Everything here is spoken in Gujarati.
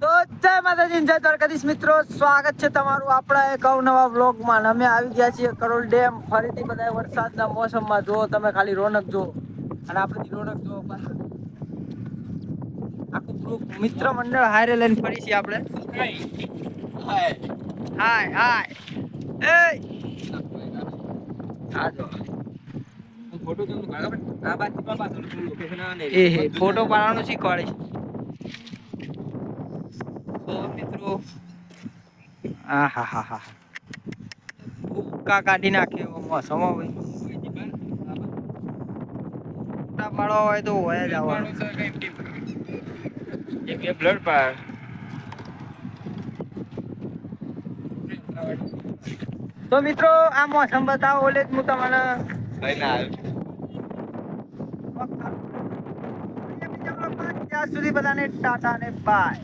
તો જય માતાજી જય દ્વારકાધીશ મિત્રો, સ્વાગત છે તમારું આપણા એક અવનવા વ્લોગમાં. અમે આવી ગયા છીએ કરોલ ડેમ. ફરીથી બધા વરસાદના મોસમમાં જુઓ તમે, ખાલી રોનક જુઓ. અને આપણે રોનક જુઓ પાછળ આખું ગ્રુપ મિત્ર મંડળ હારે લઈને ફરી છીએ આપણે. હાય હાય હાય એ આ જો ફોટો કેમ ભાગા પણ આ બાદ થી પાછળ લોકેશન આ નહીં. એ ફોટો પાડવાનું શીખવાડે છે તો મિત્રો. હા હા હા હા ભૂક્કા કાઢી નાખે એવો મોસમ હોય. ફોટા પાડવા હોય તો હોય જ આવવાનું. એક બ્લડ પાડ તો મિત્રો આ મોસમ બતાવો ઓલે જ હું તમને લઈને આવ્યો. ત્યાં સુધી બધાને ટાટા ને બાય.